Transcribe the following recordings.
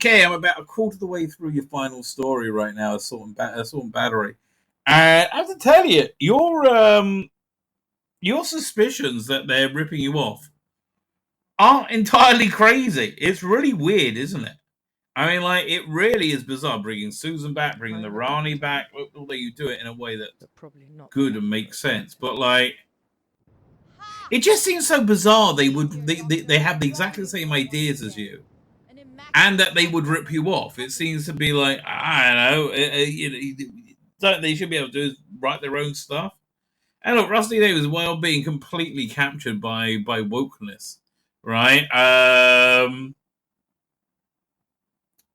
Okay, I'm about a quarter of the way through your final story right now, Assault and Battery. And I have to tell you, your suspicions that they're ripping you off aren't entirely crazy. It's really weird, isn't it? I mean, like, it really is bizarre bringing Susan back, bringing the Rani back, although you do it in a way that's good and makes sense. But, like, it just seems so bizarre they have exactly the same ideas as you, and that they would rip you off. It seems to be like, I don't know, they should be able to write their own stuff. And look, Rusty Day was well being completely captured by wokeness, right?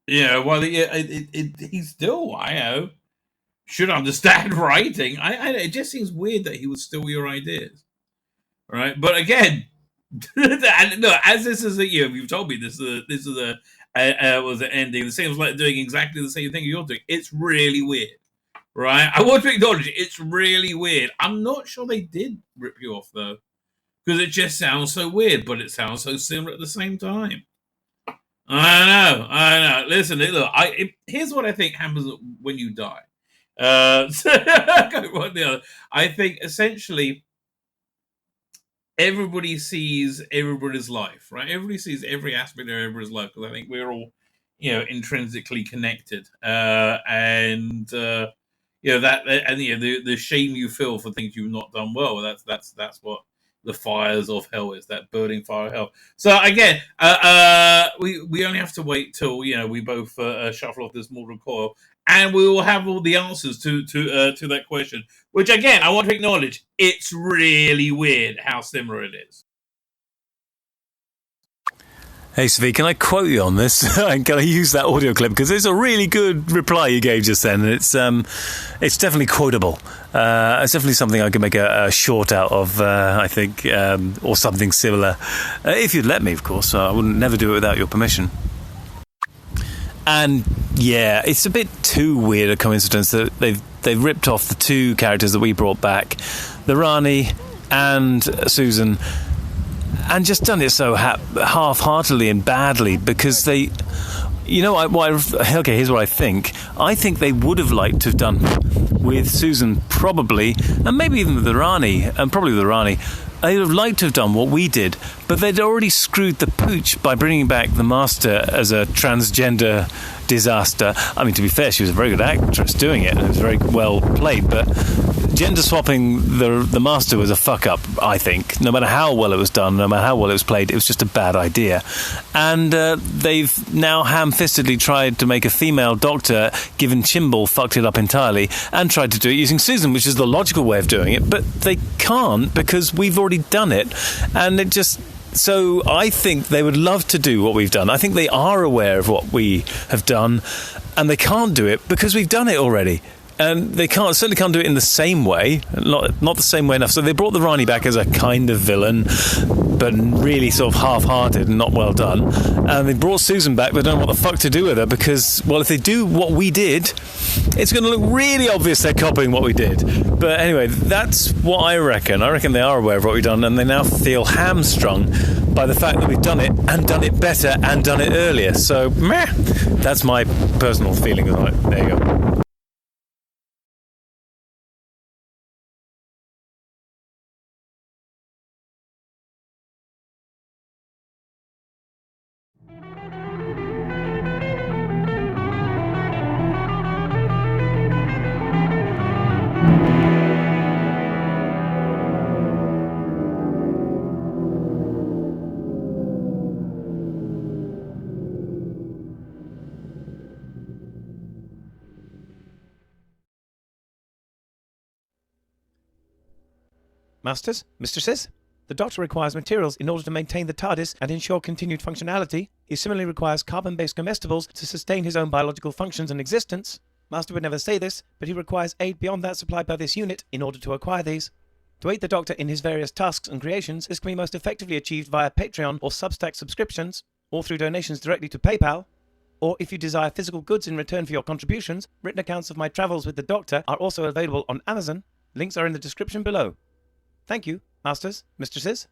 Well, he still, should understand writing. It just seems weird that he would steal your ideas, right? But again, and no, as this is you've told me this is was an ending. It seems like doing exactly the same thing you're doing. It's really weird, right? I want to acknowledge it's really weird. I'm not sure they did rip you off though, because it just sounds so weird, but it sounds so similar at the same time. I know. Listen, look, here's what I think happens when you die. I think essentially everybody sees everybody's life, right? Everybody sees every aspect of everybody's life, because I think we're all, intrinsically connected. The shame you feel for things you've not done well. That's what the fires of hell is, that burning fire of hell. So again, we only have to wait till we both shuffle off this mortal coil, and we will have all the answers to that question. Which again, I want to acknowledge, it's really weird how similar it is. Hey, Tzvi, can I quote you on this? Can I use that audio clip? Because it's a really good reply you gave just then. And it's definitely quotable. It's definitely something I could make a short out of, I think, or something similar. If you'd let me, of course. I wouldn't never do it without your permission. And, yeah, it's a bit too weird a coincidence that they've ripped off the two characters that we brought back, the Rani and Susan, and just done it so half-heartedly and badly, because they... okay, here's what I think. I think they would have liked to have done with Susan, probably, and maybe even with the Rani, and probably with the Rani, they would have liked to have done what we did, but they'd already screwed the pooch by bringing back the Master as a transgender disaster. I mean, to be fair, she was a very good actress doing it, and it was very well played, but gender swapping the Master was a fuck-up, I think. No matter how well it was done, no matter how well it was played, it was just a bad idea. And they've now ham-fistedly tried to make a female Doctor, given Chimble fucked it up entirely, and tried to do it using Susan, which is the logical way of doing it, but they can't, because we've already done it, and it just... So I think they would love to do what we've done. I think they are aware of what we have done, and they can't do it because we've done it already. And they certainly can't do it in the same way, not the same way enough. So they brought the Rani back as a kind of villain, but really sort of half-hearted and not well done. And they brought Susan back, but don't know what the fuck to do with her, because, well, if they do what we did, it's going to look really obvious they're copying what we did. But anyway, that's what I reckon. I reckon they are aware of what we've done, and they now feel hamstrung by the fact that we've done it, and done it better, and done it earlier. So, meh, that's my personal feeling on it. There you go. Masters, mistresses, the Doctor requires materials in order to maintain the TARDIS and ensure continued functionality. He similarly requires carbon-based comestibles to sustain his own biological functions and existence. Master would never say this, but he requires aid beyond that supplied by this unit in order to acquire these. To aid the Doctor in his various tasks and creations, this can be most effectively achieved via Patreon or Substack subscriptions, or through donations directly to PayPal. Or if you desire physical goods in return for your contributions, written accounts of my travels with the Doctor are also available on Amazon. Links are in the description below. Thank you, Masters, mistresses.